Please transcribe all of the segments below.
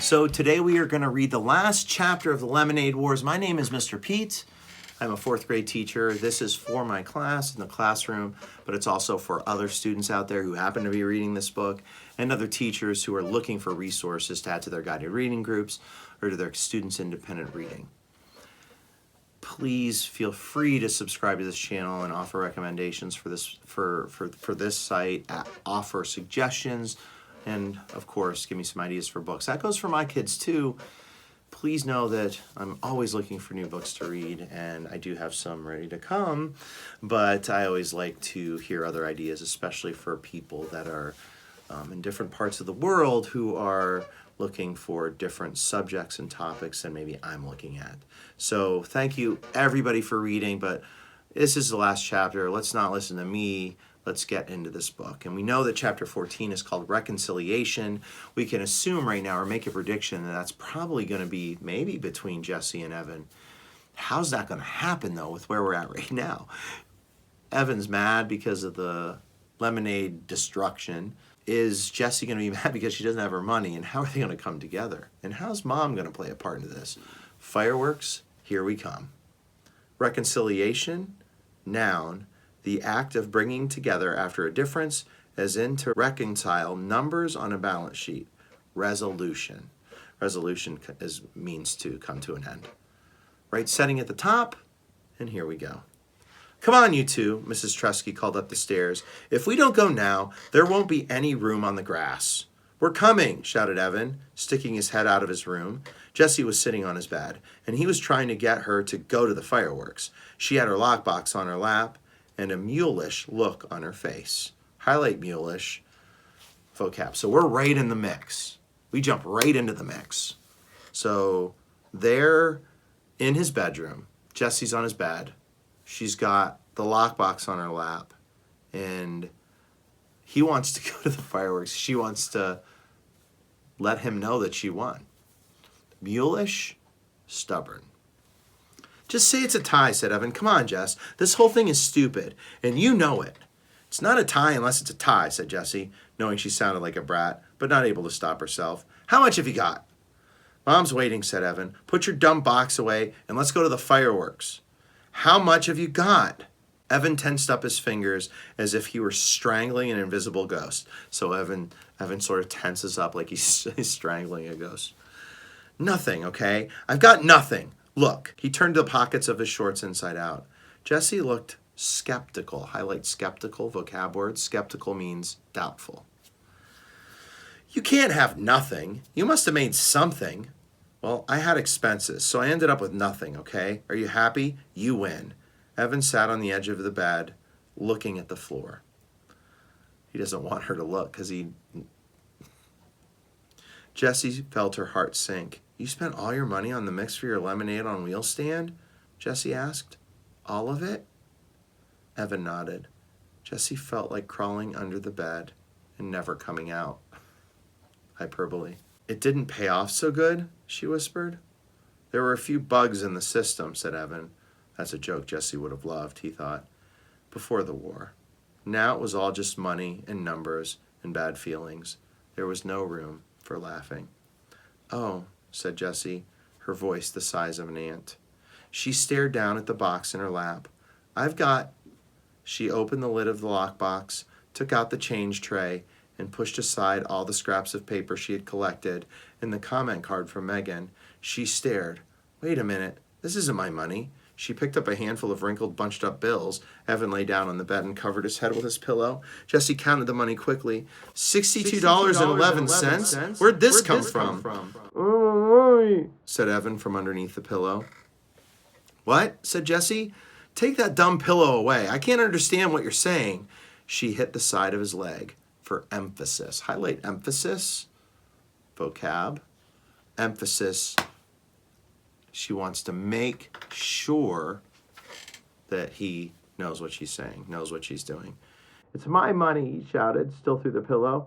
So today we are going to read the last chapter of the Lemonade Wars. My name is Mr. Pete. I'm a fourth grade teacher. This is for my class in the classroom, but it's also for other students out there who happen to be reading this book and other teachers who are looking for resources to add to their guided reading groups or to their students' independent reading. Please feel free to subscribe to this channel and offer recommendations for this site, offer suggestions, and of course, give me some ideas for books. That goes for my kids too. Please know that I'm always looking for new books to read, and I do have some ready to come, but I always like to hear other ideas, especially for people that are in different parts of the world who are looking for different subjects and topics than maybe I'm looking at. So thank you everybody for reading, but this is the last chapter. Let's not listen to me. Let's get into this book. And we know that chapter 14 is called Reconciliation. We can assume right now or make a prediction that that's probably going to be maybe between Jesse and Evan. How's that going to happen, though, with where we're at right now? Evan's mad because of the lemonade destruction. Is Jesse going to be mad because she doesn't have her money? And how are they going to come together? And how's Mom going to play a part in this? Fireworks, here we come. Reconciliation, noun, the act of bringing together after a difference, as in to reconcile numbers on a balance sheet. Resolution. Resolution means to come to an end. Right setting at the top, and here we go. Come on, you two, Mrs. Trusky called up the stairs. If we don't go now, there won't be any room on the grass. We're coming, shouted Evan, sticking his head out of his room. Jesse was sitting on his bed, and he was trying to get her to go to the fireworks. She had her lockbox on her lap and a mulish look on her face. Highlight mulish vocab. So we're right in the mix. We jump right into the mix. So they're in his bedroom. Jesse's on his bed. She's got the lockbox on her lap, and he wants to go to the fireworks. She wants to let him know that she won. Mulish, stubborn. Just say it's a tie, said Evan. Come on, Jess. This whole thing is stupid, and you know it. It's not a tie unless it's a tie, said Jessie, knowing she sounded like a brat, but not able to stop herself. How much have you got? Mom's waiting, said Evan. Put your dumb box away, and let's go to the fireworks. How much have you got? Evan tensed up his fingers as if he were strangling an invisible ghost. So Evan sort of tenses up like he's strangling a ghost. Nothing, okay? I've got nothing. Look. He turned the pockets of his shorts inside out. Jesse looked skeptical. Highlight skeptical, vocab word. Skeptical means doubtful. You can't have nothing. You must have made something. Well, I had expenses, so I ended up with nothing, okay? Are you happy? You win. Evan sat on the edge of the bed, looking at the floor. He doesn't want her to look because Jessie felt her heart sink. You spent all your money on the mix for your lemonade on wheel stand? Jessie asked. All of it? Evan nodded. Jessie felt like crawling under the bed and never coming out. Hyperbole. It didn't pay off so good, she whispered. There were a few bugs in the system, said Evan. That's a joke Jessie would have loved, he thought, before the war. Now it was all just money and numbers and bad feelings. There was no room for laughing. Oh, said Jessie, her voice the size of an ant. She stared down at the box in her lap. I've got... She opened the lid of the lockbox, took out the change tray, and pushed aside all the scraps of paper she had collected and the comment card from Megan. She stared. Wait a minute, this isn't my money. She picked up a handful of wrinkled, bunched-up bills. Evan lay down on the bed and covered his head with his pillow. Jessie counted the money quickly. $62.11? Where'd this come from? Said Evan from underneath the pillow. What? Said Jessie. Take that dumb pillow away. I can't understand what you're saying. She hit the side of his leg for emphasis. Highlight emphasis. Vocab. Emphasis. She wants to make sure that he knows what she's saying, knows what she's doing. It's my money, he shouted, still through the pillow.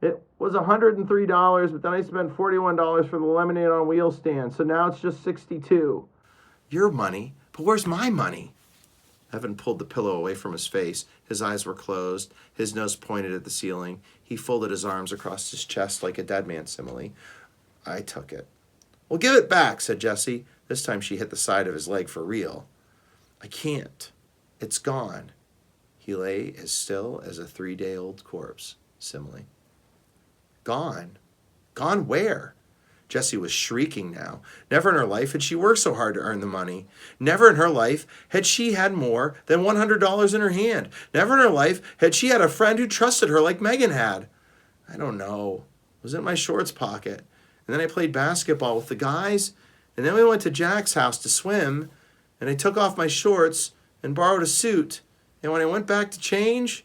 It was $103, but then I spent $41 for the lemonade on wheel stand, so now it's just $62. Your money? But where's my money? Evan pulled the pillow away from his face. His eyes were closed. His nose pointed at the ceiling. He folded his arms across his chest like a dead man simile. I took it. Well, give it back, said Jessie. This time she hit the side of his leg for real. I can't. It's gone. He lay as still as a 3-day-old corpse. Simile. Gone? Gone where? Jessie was shrieking now. Never in her life had she worked so hard to earn the money. Never in her life had she had more than $100 in her hand. Never in her life had she had a friend who trusted her like Megan had. I don't know. It was in my shorts pocket. And then I played basketball with the guys. And then we went to Jack's house to swim. And I took off my shorts and borrowed a suit. And when I went back to change,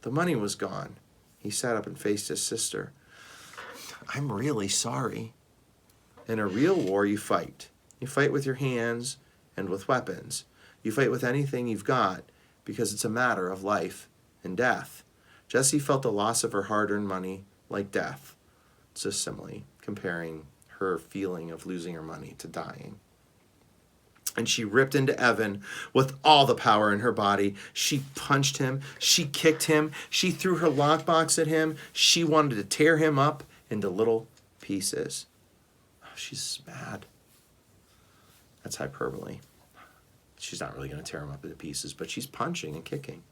the money was gone. He sat up and faced his sister. I'm really sorry. In a real war, you fight. You fight with your hands and with weapons. You fight with anything you've got because it's a matter of life and death. Jessie felt the loss of her hard-earned money like death. It's a simile comparing her feeling of losing her money to dying. And she ripped into Evan with all the power in her body. She punched him. She kicked him. She threw her lockbox at him. She wanted to tear him up into little pieces. Oh, she's mad. That's hyperbole. She's not really going to tear him up into pieces, but she's punching and kicking.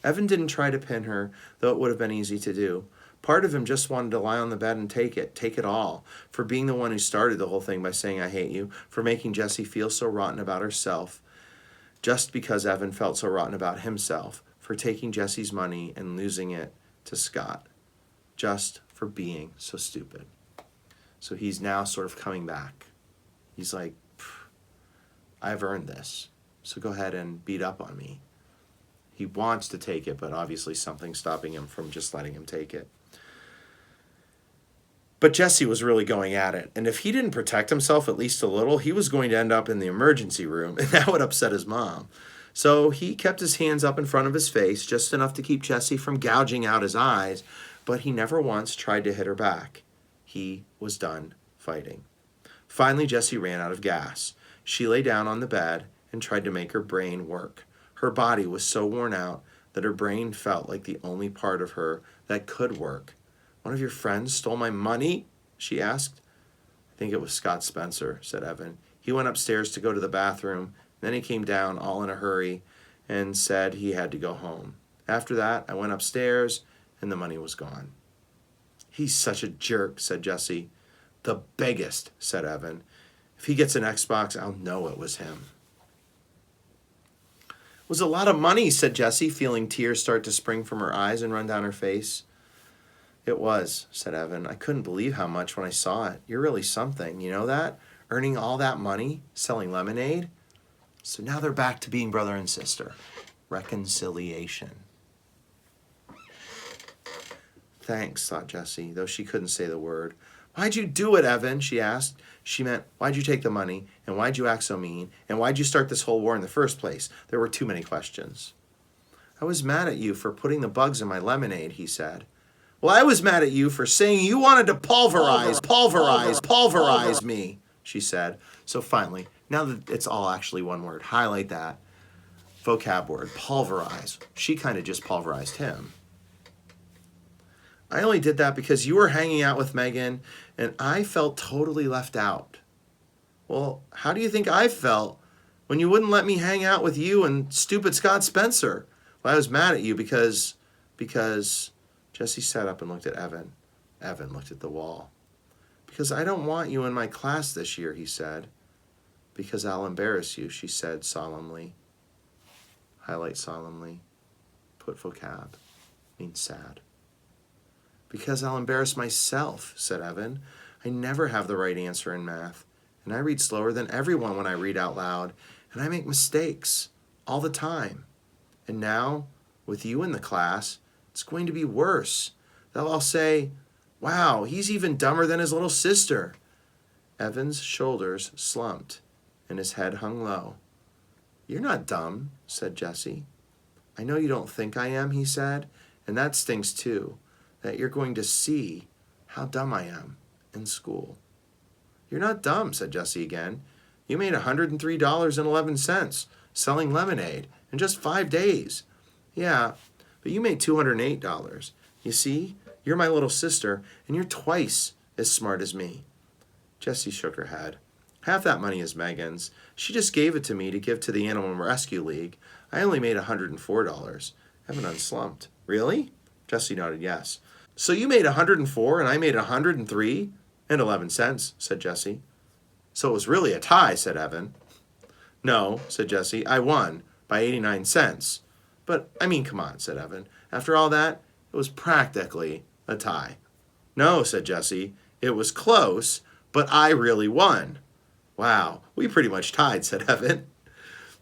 Evan didn't try to pin her, though it would have been easy to do. Part of him just wanted to lie on the bed and take it all, for being the one who started the whole thing by saying, I hate you, for making Jessie feel so rotten about herself, just because Evan felt so rotten about himself, for taking Jessie's money and losing it to Scott, just for being so stupid. So he's now sort of coming back. He's like, I've earned this, so go ahead and beat up on me. He wants to take it, but obviously something's stopping him from just letting him take it. But Jessie was really going at it, and if he didn't protect himself at least a little, he was going to end up in the emergency room, and that would upset his mom. So he kept his hands up in front of his face, just enough to keep Jessie from gouging out his eyes, but he never once tried to hit her back. He was done fighting. Finally, Jessie ran out of gas. She lay down on the bed and tried to make her brain work. Her body was so worn out that her brain felt like the only part of her that could work. One of your friends stole my money? She asked. I think it was Scott Spencer, said Evan. He went upstairs to go to the bathroom. Then he came down all in a hurry and said he had to go home. After that, I went upstairs and the money was gone. He's such a jerk, said Jessie. The biggest, said Evan. If he gets an Xbox, I'll know it was him. It was a lot of money, said Jessie, feeling tears start to spring from her eyes and run down her face. It was, said Evan. I couldn't believe how much when I saw it. You're really something, you know that? Earning all that money, selling lemonade. So now they're back to being brother and sister. Reconciliation. Thanks, thought Jessie, though she couldn't say the word. Why'd you do it, Evan? She asked. She meant, why'd you take the money? And why'd you act so mean? And why'd you start this whole war in the first place? There were too many questions. I was mad at you for putting the bugs in my lemonade, he said. Well, I was mad at you for saying you wanted to pulverize me, she said. So finally, now that it's all actually one word, highlight that vocab word, pulverize. She kind of just pulverized him. I only did that because you were hanging out with Megan and I felt totally left out. Well, how do you think I felt when you wouldn't let me hang out with you and stupid Scott Spencer? Well, I was mad at you because Jessie sat up and looked at Evan. Evan looked at the wall. Because I don't want you in my class this year, he said. Because I'll embarrass you, she said solemnly. Highlight solemnly. Put vocab. Means sad. Because I'll embarrass myself, said Evan. I never have the right answer in math. And I read slower than everyone when I read out loud. And I make mistakes all the time. And now, with you in the class, it's going to be worse. They'll all say, wow, he's even dumber than his little sister. Evan's shoulders slumped and his head hung low. You're not dumb, said Jessie. I know you don't think I am, he said, and that stings too, that you're going to see how dumb I am in school. You're not dumb, said Jessie again. You made $103.11 selling lemonade in just 5 days. Yeah, but you made $208. You see, you're my little sister, and you're twice as smart as me. Jessie shook her head. Half that money is Megan's. She just gave it to me to give to the Animal Rescue League. I only made $104. Evan unslumped. Really? Jessie nodded yes. So you made $104 and I made $103.11, said Jessie. So it was really a tie, said Evan. No, said Jessie. I won by 89 cents. But, I mean, come on, said Evan. After all that, it was practically a tie. No, said Jessie. It was close, but I really won. Wow, we pretty much tied, said Evan.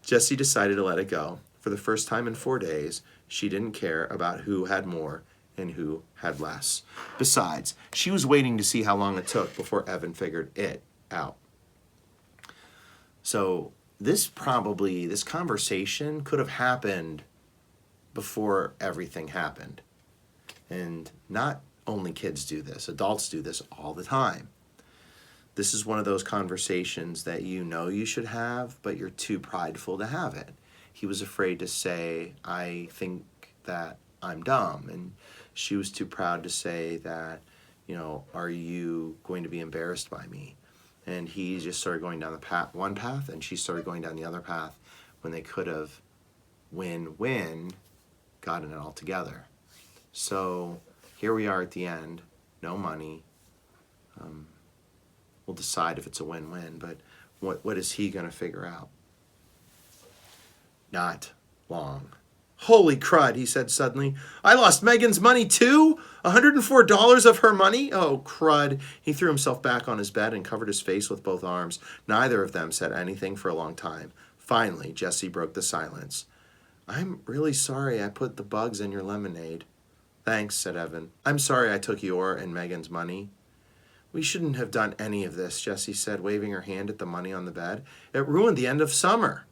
Jessie decided to let it go. For the first time in 4 days, she didn't care about who had more and who had less. Besides, she was waiting to see how long it took before Evan figured it out. So this conversation could have happened before everything happened. And not only kids do this, adults do this all the time. This is one of those conversations that you know you should have, but you're too prideful to have it. He was afraid to say, I think that I'm dumb. And she was too proud to say that, are you going to be embarrassed by me? And he just started going down one path, and she started going down the other path when they could have win-win gotten it all together. So here we are at the end, no money. We'll decide if it's a win-win, but what is he going to figure out? Not long. Holy crud, he said suddenly. I lost Megan's money too? $104 of her money? Oh, crud. He threw himself back on his bed and covered his face with both arms. Neither of them said anything for a long time. Finally, Jessie broke the silence. I'm really sorry I put the bugs in your lemonade. Thanks, said Evan. I'm sorry I took your and Megan's money. We shouldn't have done any of this, Jessie said, waving her hand at the money on the bed. It ruined the end of summer.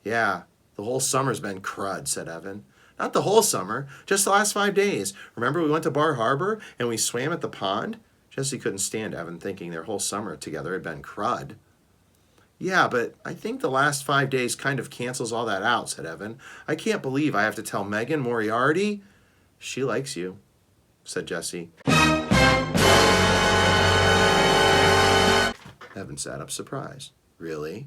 Yeah, the whole summer's been crud, said Evan. Not the whole summer, just the last 5 days. Remember we went to Bar Harbor and we swam at the pond? Jessie couldn't stand Evan thinking their whole summer together had been crud. Yeah, but I think the last 5 days kind of cancels all that out, said Evan. I can't believe I have to tell Megan Moriarty. She likes you, said Jessie. Evan sat up surprised. Really?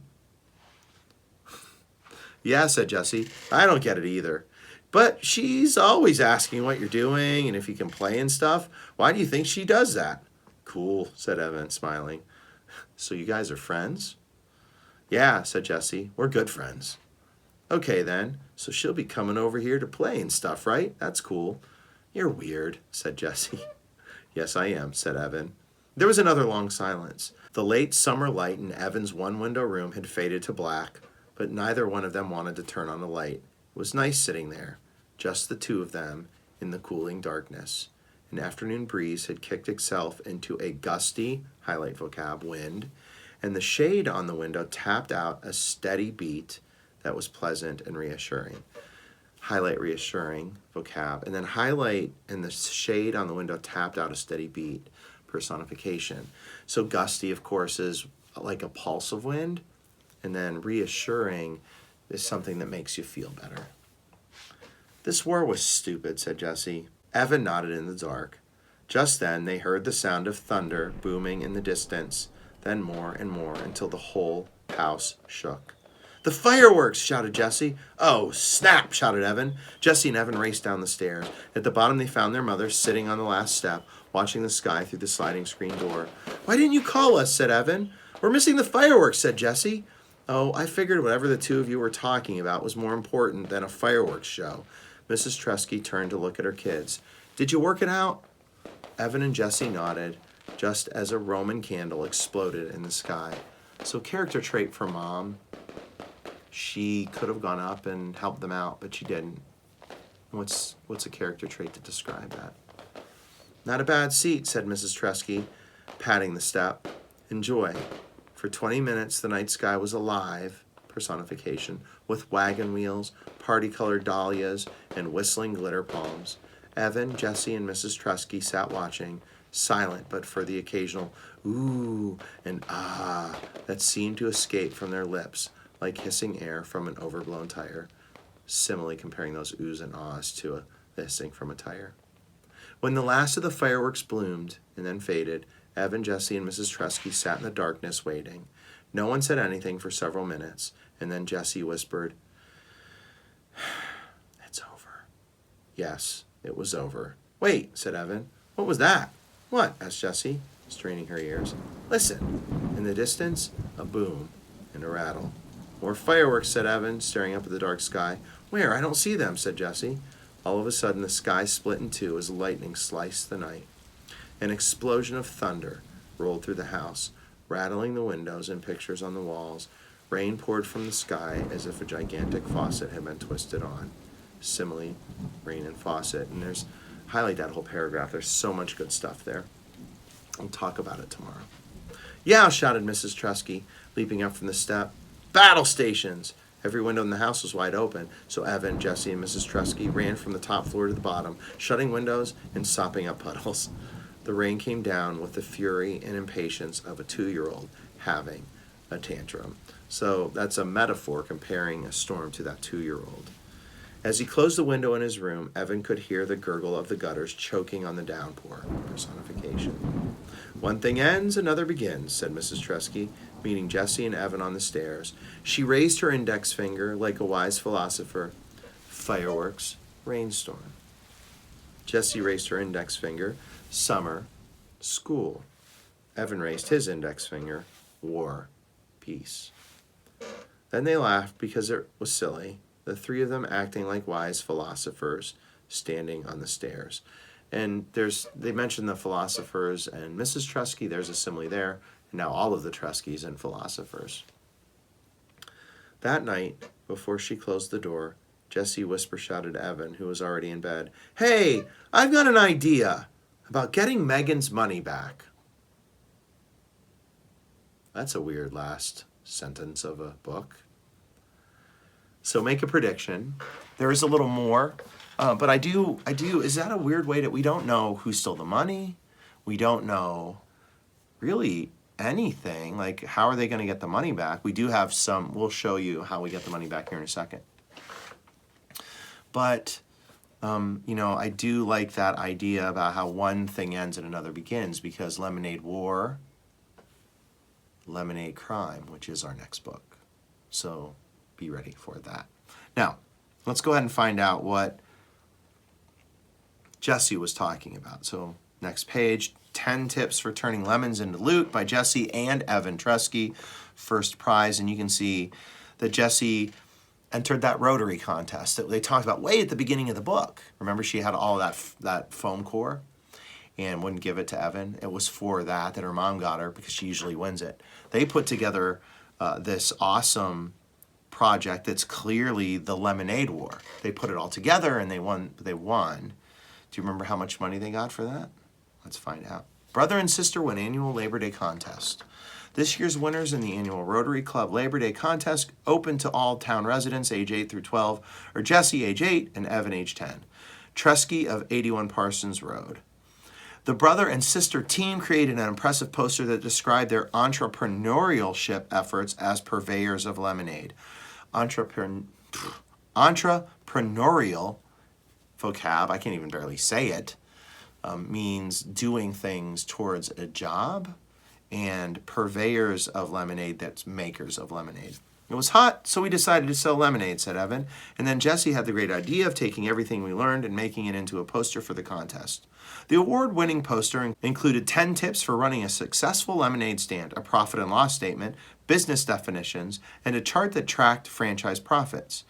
Yeah, said Jessie. I don't get it either. But she's always asking what you're doing and if you can play and stuff. Why do you think she does that? Cool, said Evan, smiling. So you guys are friends? Yeah, said Jessie. We're good friends. Okay, then. So she'll be coming over here to play and stuff, right? That's cool. You're weird, said Jessie. Yes, I am, said Evan. There was another long silence. The late summer light in Evan's one-window room had faded to black, but neither one of them wanted to turn on the light. It was nice sitting there, just the two of them in the cooling darkness. An afternoon breeze had kicked itself into a gusty, highlight vocab, wind, and the shade on the window tapped out a steady beat that was pleasant and reassuring. Highlight reassuring vocab, and then highlight and the shade on the window tapped out a steady beat, personification. So gusty, of course, is like a pulse of wind, and then reassuring is something that makes you feel better. This war was stupid, said Jessie. Evan nodded in the dark. Just then they heard the sound of thunder booming in the distance, then more and more until the whole house shook. The fireworks, shouted Jessie. Oh, snap, shouted Evan. Jessie and Evan raced down the stairs. At the bottom they found their mother sitting on the last step, watching the sky through the sliding screen door. Why didn't you call us, said Evan. We're missing the fireworks, said Jessie. Oh, I figured whatever the two of you were talking about was more important than a fireworks show. Mrs. Tresky turned to look at her kids. Did you work it out? Evan and Jessie nodded, just as a Roman candle exploded in the sky. So character trait for Mom. She could have gone up and helped them out, but she didn't. What's a character trait to describe that? Not a bad seat, said Mrs. Tresky, patting the step. Enjoy. For 20 minutes, the night sky was alive, personification, with wagon wheels, party-colored dahlias, and whistling glitter palms. Evan, Jessie, and Mrs. Tresky sat watching, silent but for the occasional ooh and ah that seemed to escape from their lips, like hissing air from an overblown tire. Simile comparing those oohs and ahs to the hissing from a tire. When the last of the fireworks bloomed and then faded, Evan, Jesse, and Mrs. Tresky sat in the darkness waiting. No one said anything for several minutes, and then Jesse whispered, "It's over." Yes, it was over. "Wait," said Evan. "What was that?" "What?" asked Jessie, straining her ears. "Listen." In the distance, a boom and a rattle. "More fireworks," said Evan, staring up at the dark sky. "Where? I don't see them," said Jessie. All of a sudden, the sky split in two as lightning sliced the night. An explosion of thunder rolled through the house, rattling the windows and pictures on the walls. Rain poured from the sky as if a gigantic faucet had been twisted on. Simile, rain and faucet. And highlight that whole paragraph. There's so much good stuff there. I'll talk about it tomorrow. "Yeah," shouted Mrs. Tresky, leaping up from the step. "Battle stations!" Every window in the house was wide open, so Evan, Jesse, and Mrs. Tresky ran from the top floor to the bottom, shutting windows and sopping up puddles. The rain came down with the fury and impatience of a 2-year-old having a tantrum. So that's a metaphor comparing a storm to that 2-year-old. As he closed the window in his room, Evan could hear the gurgle of the gutters choking on the downpour. Personification. "One thing ends, another begins," said Mrs. Tresky, meeting Jesse and Evan on the stairs. She raised her index finger like a wise philosopher. Fireworks, rainstorm. Jesse raised her index finger. Summer, school. Evan raised his index finger. War, peace. Then they laughed because it was silly, the three of them acting like wise philosophers standing on the stairs. And they mentioned the philosophers and Mrs. Tresky, there's a simile there, and now all of the Treskys and philosophers. That night, before she closed the door, Jesse whisper-shouted to Evan, who was already in bed, "Hey, I've got an idea about getting Megan's money back." That's a weird last sentence of a book. So make a prediction. There is a little more, but I do, is that a weird way that we don't know who stole the money? We don't know really anything. Like, how are they going to get the money back? We do have we'll show you how we get the money back here in a second. But, I do like that idea about how one thing ends and another begins, because Lemonade War, Lemonade Crime, which is our next book. So be ready for that. Now, let's go ahead and find out what Jesse was talking about. So next page, 10 tips for turning lemons into loot by Jesse and Evan Tresky. First prize, and you can see that Jesse entered that Rotary contest that they talked about way at the beginning of the book. Remember, she had all of that foam core and wouldn't give it to Evan. It was for that her mom got her, because she usually wins it. They put together this awesome project that's clearly the Lemonade War. They put it all together and they won. Do you remember how much money they got for that? Let's find out. Brother and sister win annual Labor Day contest. This year's winners in the annual Rotary Club Labor Day contest, open to all town residents age 8 through 12, are Jesse age 8 and Evan age 10. Tresky of 81 Parsons Road. The brother and sister team created an impressive poster that described their entrepreneurship efforts as purveyors of lemonade. Entrepreneurial vocab, I can't even barely say it, means doing things towards a job, and purveyors of lemonade, that's makers of lemonade. It was hot, so we decided to sell lemonade, said Evan. And then Jesse had the great idea of taking everything we learned and making it into a poster for the contest. The award-winning poster included 10 tips for running a successful lemonade stand, a profit and loss statement, business definitions, and a chart that tracked franchise profits.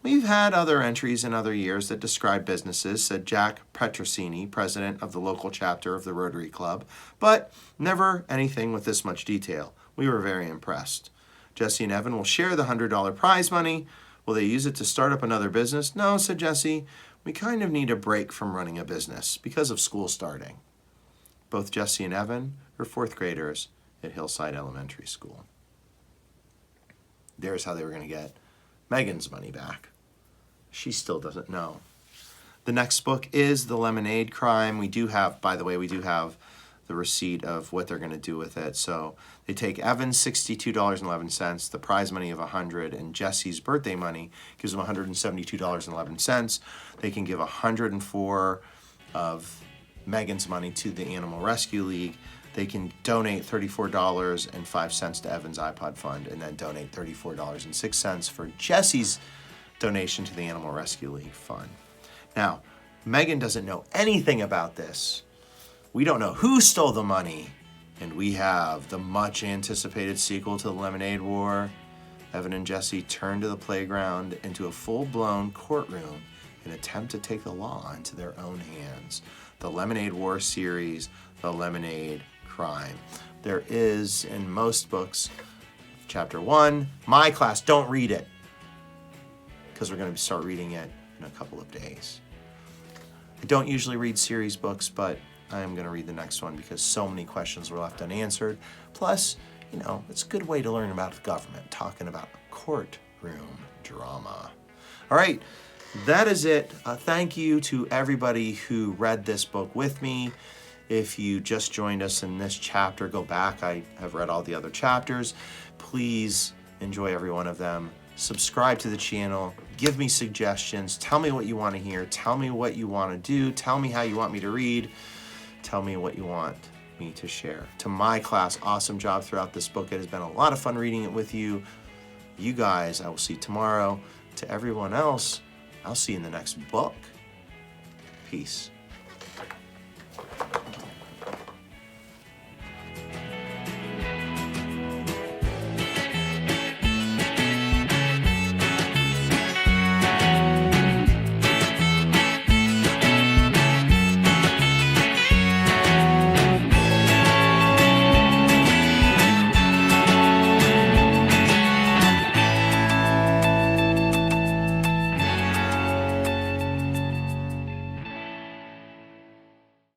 We've had other entries in other years that describe businesses, said Jack Petrosini, president of the local chapter of the Rotary Club, but never anything with this much detail. We were very impressed. Jesse and Evan will share the $100 prize money. Will they use it to start up another business? No, said Jesse. We kind of need a break from running a business because of school starting. Both Jesse and Evan are 4th graders at Hillside Elementary School. There's how they were going to get Megan's money back. She still doesn't know. The next book is The Lemonade Crime. We do have the receipt of what they're going to do with it. So they take Evan's $62.11, the prize money of $100, and Jesse's birthday money gives them $172.11. They can give $104 of Megan's money to the Animal Rescue League. they can donate $34.05 to Evan's iPod Fund, and then donate $34.06 for Jesse's donation to the Animal Rescue League Fund. Now, Megan doesn't know anything about this. We don't know who stole the money, and we have the much anticipated sequel to the Lemonade War. Evan and Jesse turn to the playground into a full-blown courtroom in an attempt to take the law into their own hands. The Lemonade War series, The Lemonade Crime. There is, in most books, chapter 1, my class, don't read it, because we're going to start reading it in a couple of days. I don't usually read series books, but I am going to read the next one because so many questions were left unanswered. Plus, it's a good way to learn about the government, talking about courtroom drama. All right, that is it. Thank you to everybody who read this book with me. If you just joined us in this chapter, go back. I have read all the other chapters. Please enjoy every one of them. Subscribe to the channel. Give me suggestions. Tell me what you want to hear. Tell me what you want to do. Tell me how you want me to read. Tell me what you want me to share. To my class, awesome job throughout this book. It has been a lot of fun reading it with you. You guys, I will see tomorrow. To everyone else, I'll see you in the next book. Peace.